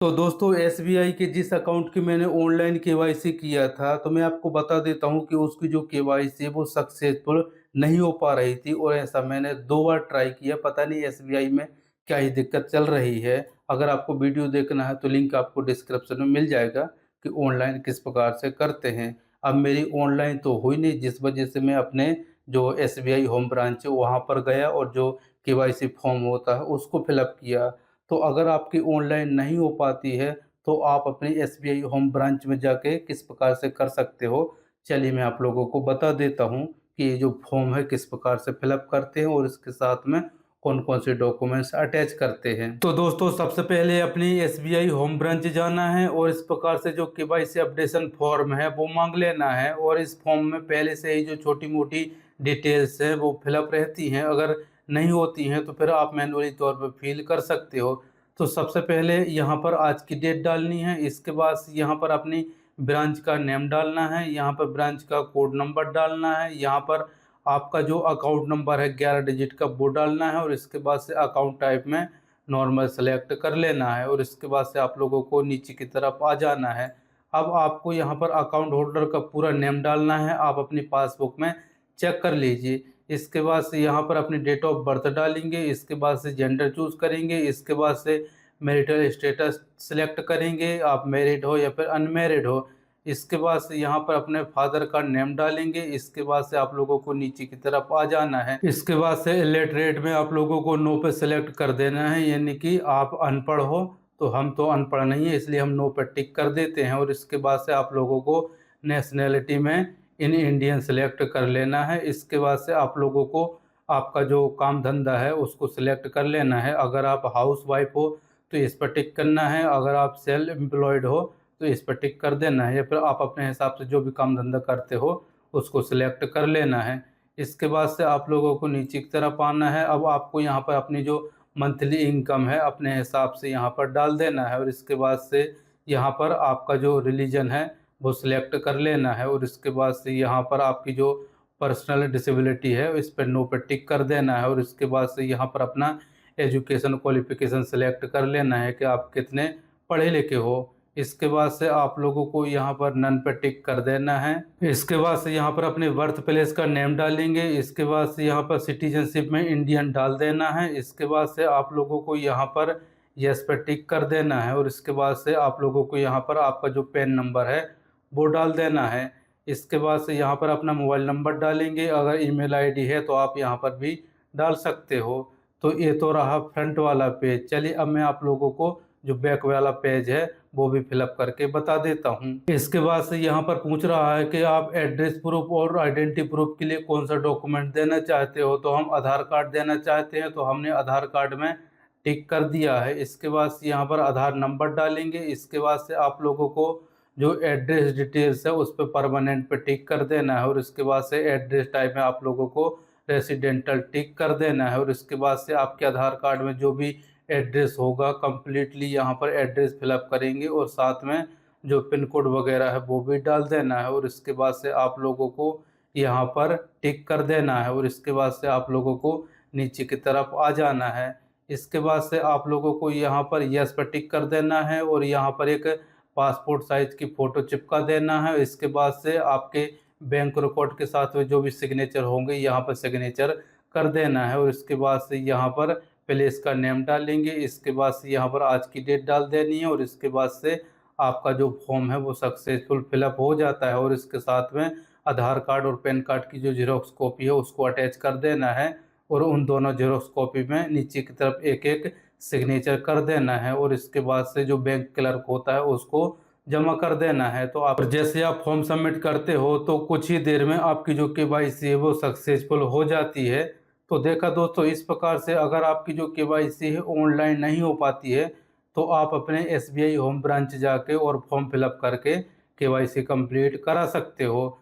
तो दोस्तों एसबीआई के जिस अकाउंट की मैंने ऑनलाइन केवाईसी किया था, तो मैं आपको बता देता हूँ कि उसकी जो केवाईसी है वो सक्सेसफुल नहीं हो पा रही थी और ऐसा मैंने 2 बार ट्राई किया। पता नहीं एसबीआई में क्या ही दिक्कत चल रही है। अगर आपको वीडियो देखना है तो लिंक आपको डिस्क्रिप्शन में मिल जाएगा कि ऑनलाइन किस प्रकार से करते हैं। अब मेरी ऑनलाइन तो हुई नहीं, जिस वजह से मैं अपने जो एसबीआई होम ब्रांच है वहाँ पर गया और जो केवाईसी फॉर्म होता है उसको फिलअप किया। तो अगर आपकी ऑनलाइन नहीं हो पाती है, तो आप अपनी एसबीआई होम ब्रांच में जाके किस प्रकार से कर सकते हो। चलिए मैं आप लोगों को बता देता हूँ कि ये जो फॉर्म है किस प्रकार से फिलअप करते हैं और इसके साथ में कौन-कौन से डॉक्यूमेंट्स अटैच करते हैं। तो दोस्तों सबसे पहले अपनी एसबीआई होम ब्रांच जाना है और इस प्रकार से जो केवाईसी अपडेशन फॉर्म है वो माँग लेना है और इस फॉर्म में पहले से ही जो छोटी-मोटी डिटेल्स हैं वो फिलअप रहती हैं। अगर नहीं होती हैं तो फिर आप मैन्युअली तौर पे फिल कर सकते हो। तो सबसे पहले यहाँ पर आज की डेट डालनी है, इसके बाद यहाँ पर अपनी ब्रांच का नेम डालना है, यहाँ पर ब्रांच का कोड नंबर डालना है, यहाँ पर आपका जो अकाउंट नंबर है 11 डिजिट का वो डालना है और इसके बाद से अकाउंट टाइप में नॉर्मल सेलेक्ट कर लेना है और इसके बाद से आप लोगों को नीचे की तरफ आ जाना है। अब आपको यहाँ पर अकाउंट होल्डर का पूरा नेम डालना है, आप अपनी पासबुक में चेक कर लीजिए। इसके बाद से यहाँ पर अपनी डेट ऑफ बर्थ डालेंगे, इसके बाद से जेंडर चूज़ करेंगे, इसके बाद से मैरिटल स्टेटस सिलेक्ट करेंगे, आप मैरिड हो या फिर अनमैरिड हो। इसके बाद से यहाँ पर अपने फादर का नेम डालेंगे, इसके बाद से आप लोगों को नीचे की तरफ आ जाना है। इसके बाद से इलिटरेट में आप लोगों को नो पे सिलेक्ट कर देना है, यानी कि आप अनपढ़ हो। तो हम तो अनपढ़ नहीं है, इसलिए हम नो पे टिक कर देते हैं और इसके बाद से आप लोगों को नेशनैलिटी में इन इंडियन सेलेक्ट कर लेना है। इसके बाद से आप लोगों को आपका जो काम धंधा है उसको सिलेक्ट कर लेना है। अगर आप हाउसवाइफ हो तो इस पर टिक करना है, अगर आप सेल्फ एम्प्लॉयड हो तो इस पर टिक कर देना है या फिर आप अपने हिसाब से जो भी काम धंधा करते हो उसको सिलेक्ट कर लेना है। इसके बाद से आप लोगों को नीचे की तरफ आना है। अब आपको यहाँ पर अपनी जो मंथली इनकम है अपने हिसाब से यहाँ पर डाल देना है और इसके बाद से यहाँ पर आपका जो रिलीजन है वो सिलेक्ट कर लेना है और इसके बाद से यहाँ पर आपकी जो पर्सनल डिसेबिलिटी है इस पर नो पे टिक कर देना है और इसके बाद से यहाँ पर अपना एजुकेशन क्वालिफिकेशन सेलेक्ट कर लेना है कि आप कितने पढ़े लिखे हो। इसके बाद से आप लोगों को यहाँ पर नन पे टिक कर देना है। इसके बाद से यहाँ पर अपने बर्थ प्लेस का नेम डालेंगे, इसके बाद से यहाँ पर सिटीजनशिप में इंडियन डाल देना है। इसके बाद से आप लोगों को यहाँ पर यस पे टिक कर देना है और इसके बाद से आप लोगों को यहाँ पर आपका जो पैन नंबर है वो डाल देना है। इसके बाद से यहाँ पर अपना मोबाइल नंबर डालेंगे, अगर ईमेल आईडी है तो आप यहाँ पर भी डाल सकते हो। तो ये तो रहा फ्रंट वाला पेज। चलिए अब मैं आप लोगों को जो बैक वाला पेज है वो भी फिलअप करके बता देता हूँ। इसके बाद से यहाँ पर पूछ रहा है कि आप एड्रेस प्रूफ और आइडेंटिटी प्रूफ के लिए कौन सा डॉक्यूमेंट देना चाहते हो, तो हम आधार कार्ड देना चाहते हैं तो हमने आधार कार्ड में टिक कर दिया है। इसके बाद से यहाँ पर आधार नंबर डालेंगे, इसके बाद से आप लोगों को जो एड्रेस डिटेल्स है उस पर परमानेंट पे टिक कर देना है और इसके बाद से एड्रेस टाइप में आप लोगों को रेसिडेंटल टिक कर देना है और इसके बाद से आपके आधार कार्ड में जो भी एड्रेस होगा कंप्लीटली यहाँ पर एड्रेस फिलअप करेंगे और साथ में जो पिन कोड वगैरह है वो भी डाल देना है और इसके बाद से आप लोगों को यहाँ पर टिक कर देना है और इसके बाद से आप लोगों को नीचे की तरफ आ जाना है। इसके बाद से आप लोगों को यहाँ पर यस पर टिक कर देना है और यहाँ पर एक पासपोर्ट साइज की फ़ोटो चिपका देना है। इसके बाद से आपके बैंक रिकॉर्ड के साथ में जो भी सिग्नेचर होंगे यहाँ पर सिग्नेचर कर देना है और इसके बाद से यहाँ पर प्लेस का नेम डालेंगे। इसके बाद से यहाँ पर आज की डेट डाल देनी है और इसके बाद से आपका जो फॉर्म है वो सक्सेसफुल फिलअप हो जाता है और इसके साथ में आधार कार्ड और पैन कार्ड की जो ज़ेरॉक्स कॉपी है उसको अटैच कर देना है और उन दोनों ज़ेरॉक्स कॉपी में नीचे की तरफ एक-एक सिग्नेचर कर देना है और इसके बाद से जो बैंक क्लर्क होता है उसको जमा कर देना है। तो आप जैसे आप फॉर्म सबमिट करते हो तो कुछ ही देर में आपकी जो केवाईसी है वो सक्सेसफुल हो जाती है। तो देखा दोस्तों, इस प्रकार से अगर आपकी जो केवाईसी है ऑनलाइन नहीं हो पाती है तो आप अपने एसबीआई होम ब्रांच जाके और फॉर्म फिलअप करके केवाईसी कंप्लीट करा सकते हो।